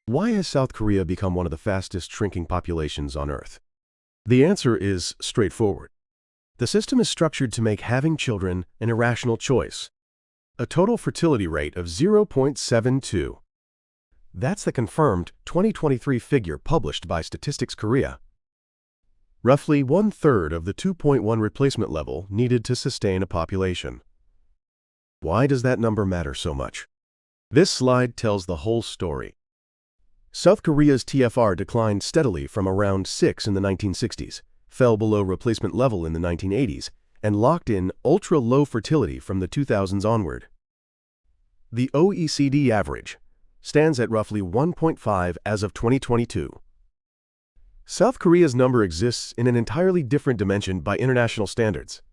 Why has South Korea become one of the fastest shrinking populations on Earth? The answer is straightforward. The system is structured to make having children an irrational choice. A total fertility rate of 0.72. That's the confirmed 2023 figure published by Statistics Korea. Roughly one-third of the 2.1 replacement level needed to sustain a population. Why does that number matter so much? This slide tells the whole story. South Korea's TFR declined steadily from around 6 in the 1960s, fell below replacement level in the 1980s, and locked in ultra-low fertility from the 2000s onward. The OECD average stands at roughly 1.5 as of 2022. South Korea's number exists in an entirely different dimension by international standards.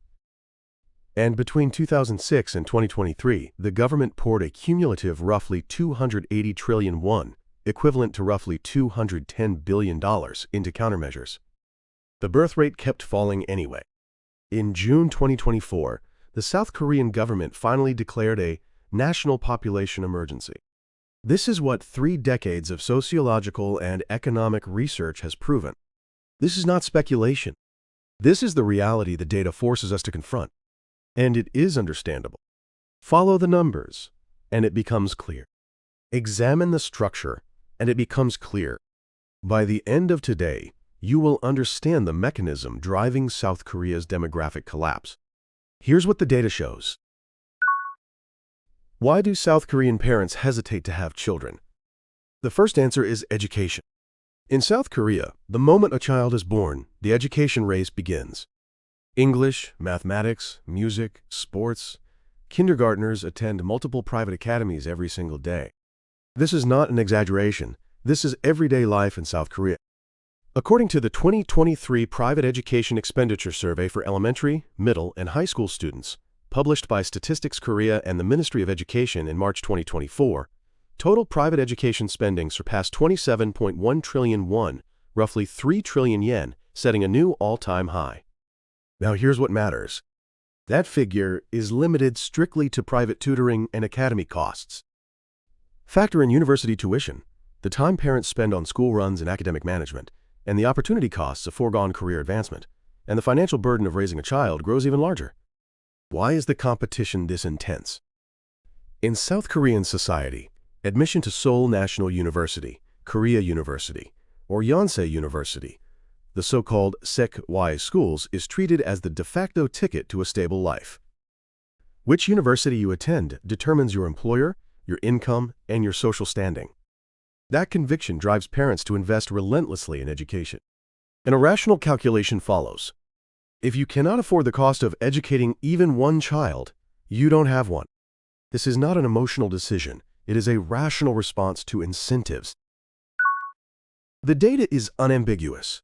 And between 2006 and 2023, the government poured a cumulative roughly 280 trillion won, equivalent to roughly $210 billion, into countermeasures. The birth rate kept falling anyway. In June 2024, the South Korean government finally declared a national population emergency. This is what 3 decades of sociological and economic research has proven. This is not speculation. This is the reality the data forces us to confront. And it is understandable. Follow the numbers, and it becomes clear. Examine the structure, and it becomes clear. By the end of today, you will understand the mechanism driving South Korea's demographic collapse. Here's what the data shows. Why do South Korean parents hesitate to have children? The first answer is education. In South Korea, the moment a child is born, the education race begins. English, mathematics, music, sports. Kindergartners attend multiple private academies every single day. This is not an exaggeration. This is everyday life in South Korea. According to the 2023 Private Education Expenditure Survey for elementary, middle, and high school students, published by Statistics Korea and the Ministry of Education in March 2024, total private education spending surpassed 27.1 trillion won, roughly 3 trillion yen, setting a new all-time high. Now here's what matters. That figure is limited strictly to private tutoring and academy costs. Factor in university tuition, the time parents spend on school runs and academic management, and the opportunity costs of foregone career advancement, and the financial burden of raising a child grows even larger. Why is the competition this intense? In South Korean society, admission to Seoul National University, Korea University, or Yonsei University, the so-called Sek-Y schools, is treated as the de facto ticket to a stable life. Which university you attend determines your employer, your income, and your social standing. That conviction drives parents to invest relentlessly in education. An irrational calculation follows. If you cannot afford the cost of educating even one child, you don't have one. This is not an emotional decision. It is a rational response to incentives. The data is unambiguous.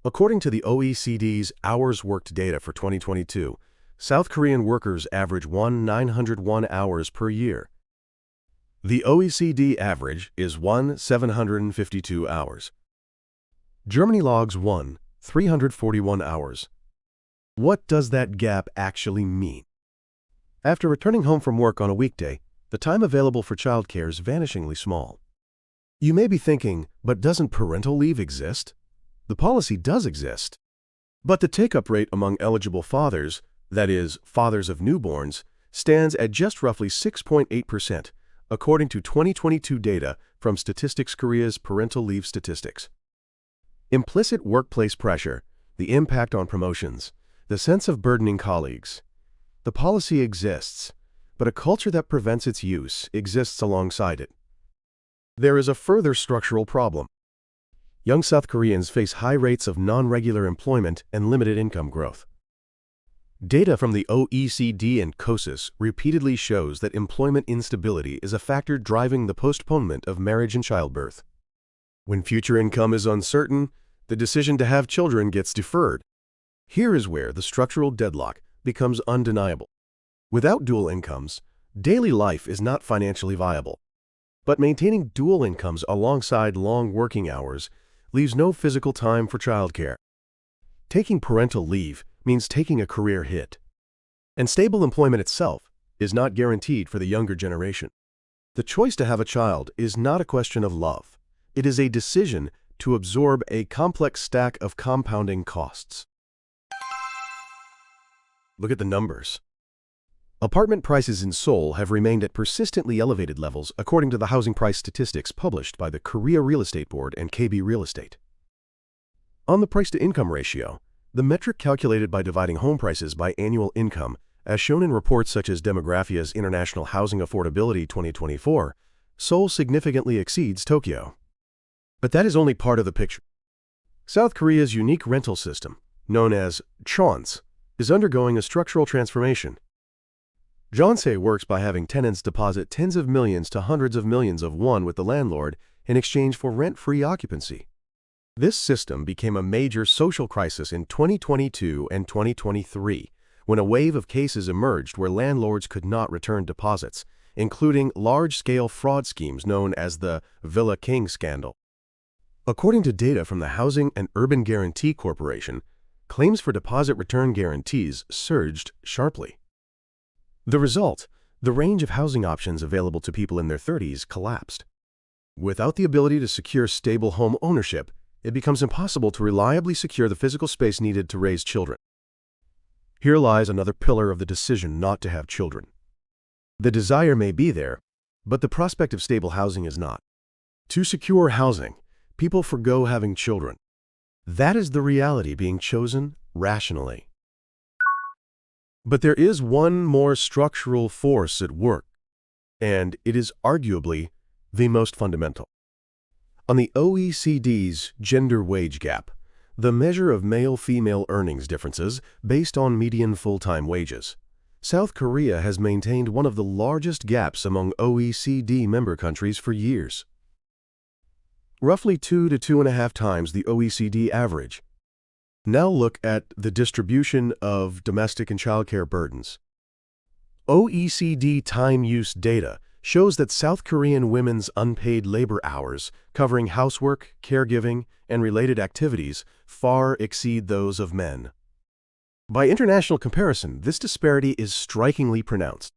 According to the OECD's hours worked data for 2022, South Korean workers average 1,901 hours per year. The OECD average is 1,752 hours. Germany logs 1,341 hours. What does that gap actually mean? After returning home from work on a weekday, the time available for childcare is vanishingly small. You may be thinking, but doesn't parental leave exist? The policy does exist. But the take-up rate among eligible fathers, that is, fathers of newborns, stands at just roughly 6.8%, according to 2022 data from Statistics Korea's parental leave statistics. Implicit workplace pressure, the impact on promotions, the sense of burdening colleagues. The policy exists, but a culture that prevents its use exists alongside it. There is a further structural problem. Young South Koreans face high rates of non-regular employment and limited income growth. Data from the OECD and COSIS repeatedly shows that employment instability is a factor driving the postponement of marriage and childbirth. When future income is uncertain, the decision to have children gets deferred. Here is where the structural deadlock becomes undeniable. Without dual incomes, daily life is not financially viable. But maintaining dual incomes alongside long working hours leaves no physical time for childcare. Taking parental leave means taking a career hit. And stable employment itself is not guaranteed for the younger generation. The choice to have a child is not a question of love. It is a decision to absorb a complex stack of compounding costs. Look at the numbers. Apartment prices in Seoul have remained at persistently elevated levels according to the housing price statistics published by the Korea Real Estate Board and KB Real Estate. On the price-to-income ratio, the metric calculated by dividing home prices by annual income, as shown in reports such as Demographia's International Housing Affordability 2024, Seoul significantly exceeds Tokyo. But that is only part of the picture. South Korea's unique rental system, known as jeonse, is undergoing a structural transformation. Jeonse works by having tenants deposit tens of millions to hundreds of millions of won with the landlord in exchange for rent-free occupancy. This system became a major social crisis in 2022 and 2023, when a wave of cases emerged where landlords could not return deposits, including large-scale fraud schemes known as the Villa King scandal. According to data from the Housing and Urban Guarantee Corporation, claims for deposit return guarantees surged sharply. The result, the range of housing options available to people in their 30s collapsed. Without the ability to secure stable home ownership, it becomes impossible to reliably secure the physical space needed to raise children. Here lies another pillar of the decision not to have children. The desire may be there, but the prospect of stable housing is not. To secure housing, people forgo having children. That is the reality being chosen rationally. But there is one more structural force at work, and it is arguably the most fundamental. On the OECD's gender wage gap, the measure of male-female earnings differences based on median full-time wages, South Korea has maintained one of the largest gaps among OECD member countries for years. Roughly 2 to 2.5 times the OECD average. Now look at the distribution of domestic and childcare burdens. OECD time use data shows that South Korean women's unpaid labor hours covering housework, caregiving, and related activities far exceed those of men. By international comparison, this disparity is strikingly pronounced.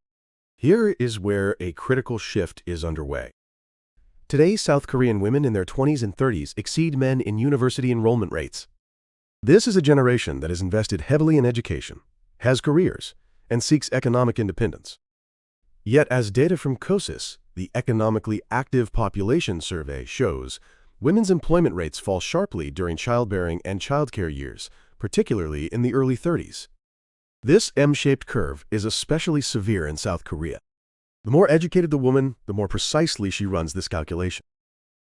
Here is where a critical shift is underway. Today, South Korean women in their 20s and 30s exceed men in university enrollment rates. This is a generation that is invested heavily in education, has careers, and seeks economic independence. Yet, as data from COSIS, the Economically Active Population Survey, shows, women's employment rates fall sharply during childbearing and childcare years, particularly in the early 30s. This M-shaped curve is especially severe in South Korea. The more educated the woman, the more precisely she runs this calculation.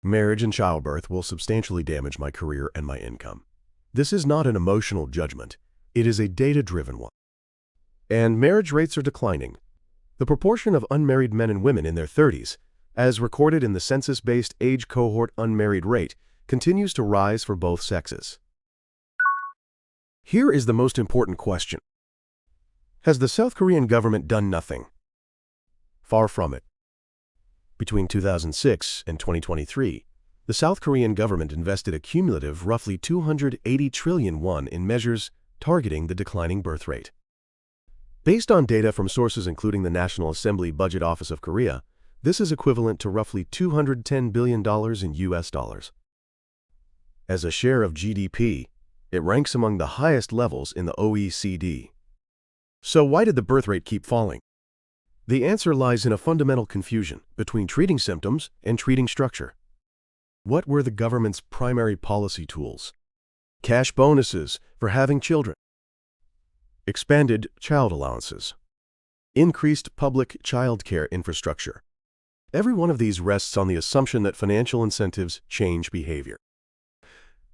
Marriage and childbirth will substantially damage my career and my income. This is not an emotional judgment. It is a data-driven one. And marriage rates are declining. The proportion of unmarried men and women in their 30s, as recorded in the census-based age cohort unmarried rate, continues to rise for both sexes. Here is the most important question. Has the South Korean government done nothing? Far from it. Between 2006 and 2023, the South Korean government invested a cumulative roughly 280 trillion won in measures targeting the declining birth rate. Based on data from sources including the National Assembly Budget Office of Korea, this is equivalent to roughly $210 billion in US dollars. As a share of GDP, it ranks among the highest levels in the OECD. So why did the birth rate keep falling? The answer lies in a fundamental confusion between treating symptoms and treating structure. What were the government's primary policy tools? Cash bonuses for having children. Expanded child allowances. Increased public child care infrastructure. Every one of these rests on the assumption that financial incentives change behavior.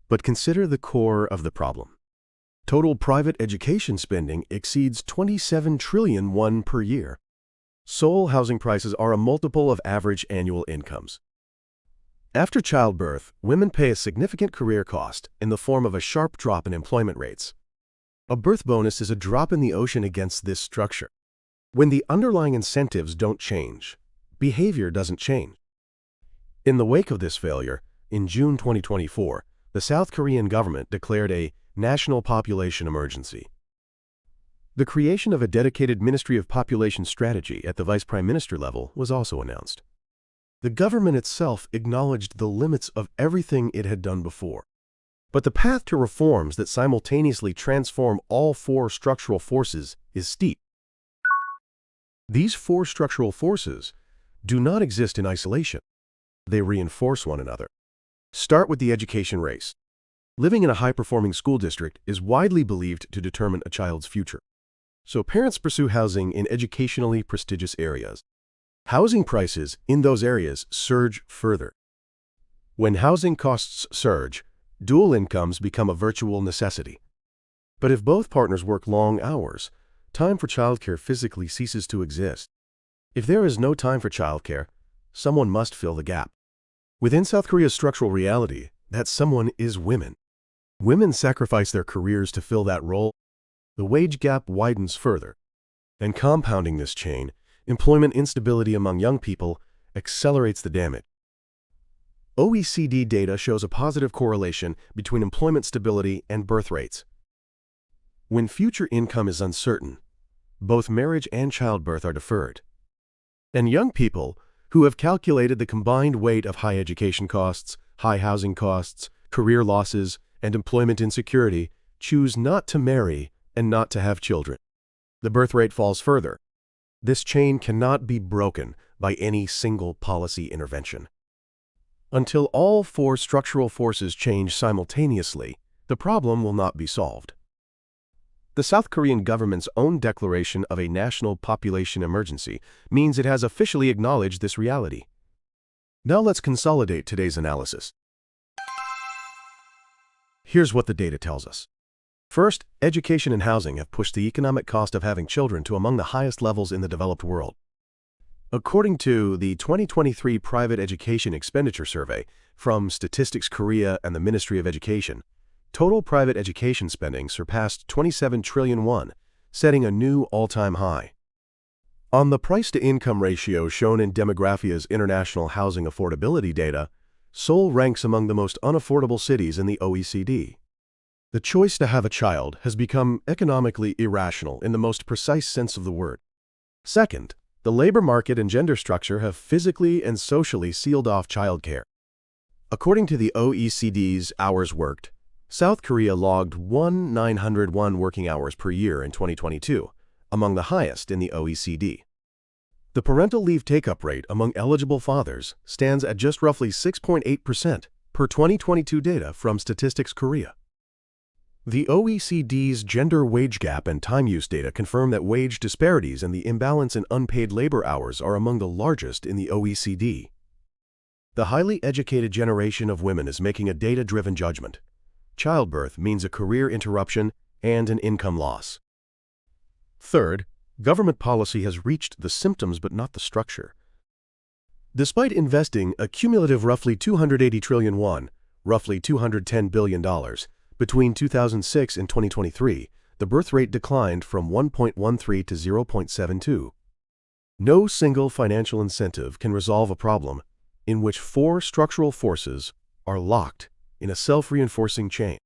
But consider the core of the problem. Total private education spending exceeds 27 trillion won per year. Seoul housing prices are a multiple of average annual incomes. After childbirth, women pay a significant career cost in the form of a sharp drop in employment rates. A birth bonus is a drop in the ocean against this structure. When the underlying incentives don't change, behavior doesn't change. In the wake of this failure, in June 2024, the South Korean government declared a national population emergency. The creation of a dedicated Ministry of Population Strategy at the Vice Prime Minister level was also announced. The government itself acknowledged the limits of everything it had done before. But the path to reforms that simultaneously transform all four structural forces is steep. These four structural forces do not exist in isolation. They reinforce one another. Start with the education race. Living in a high-performing school district is widely believed to determine a child's future. So parents pursue housing in educationally prestigious areas. Housing prices in those areas surge further. When housing costs surge, dual incomes become a virtual necessity. But if both partners work long hours, time for childcare physically ceases to exist. If there is no time for childcare, someone must fill the gap. Within South Korea's structural reality, that someone is women. Women sacrifice their careers to fill that role. The wage gap widens further. And compounding this chain, employment instability among young people accelerates the damage. OECD data shows a positive correlation between employment stability and birth rates. When future income is uncertain, both marriage and childbirth are deferred. And young people who have calculated the combined weight of high education costs, high housing costs, career losses, and employment insecurity choose not to marry and not to have children. The birth rate falls further. This chain cannot be broken by any single policy intervention. Until all four structural forces change simultaneously, the problem will not be solved. The South Korean government's own declaration of a national population emergency means it has officially acknowledged this reality. Now let's consolidate today's analysis. Here's what the data tells us. First, education and housing have pushed the economic cost of having children to among the highest levels in the developed world. According to the 2023 Private Education Expenditure Survey from Statistics Korea and the Ministry of Education, total private education spending surpassed 27 trillion won, setting a new all-time high. On the price-to-income ratio shown in Demographia's international housing affordability data, Seoul ranks among the most unaffordable cities in the OECD. The choice to have a child has become economically irrational in the most precise sense of the word. Second, the labor market and gender structure have physically and socially sealed off childcare. According to the OECD's Hours Worked, South Korea logged 1,901 working hours per year in 2022, among the highest in the OECD. The parental leave take-up rate among eligible fathers stands at just roughly 6.8% per 2022 data from Statistics Korea. The OECD's gender wage gap and time use data confirm that wage disparities and the imbalance in unpaid labor hours are among the largest in the OECD. The highly educated generation of women is making a data-driven judgment. Childbirth means a career interruption and an income loss. Third, government policy has reached the symptoms but not the structure. Despite investing a cumulative roughly 280 trillion won, roughly $210 billion, between 2006 and 2023, the birth rate declined from 1.13 to 0.72. No single financial incentive can resolve a problem in which four structural forces are locked in a self-reinforcing chain.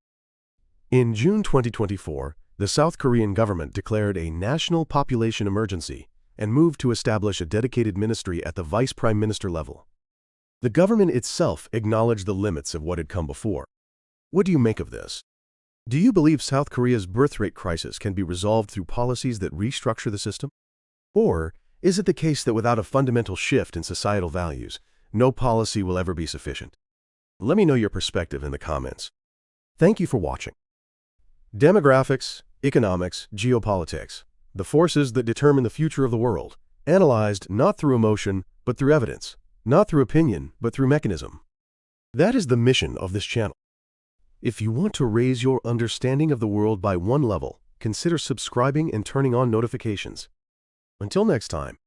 In June 2024, the South Korean government declared a national population emergency and moved to establish a dedicated ministry at the vice prime minister level. The government itself acknowledged the limits of what had come before. What do you make of this? Do you believe South Korea's birth rate crisis can be resolved through policies that restructure the system? Or is it the case that without a fundamental shift in societal values, no policy will ever be sufficient? Let me know your perspective in the comments. Thank you for watching. Demographics, economics, geopolitics, the forces that determine the future of the world, analyzed not through emotion, but through evidence, not through opinion, but through mechanism. That is the mission of this channel. If you want to raise your understanding of the world by one level, consider subscribing and turning on notifications. Until next time.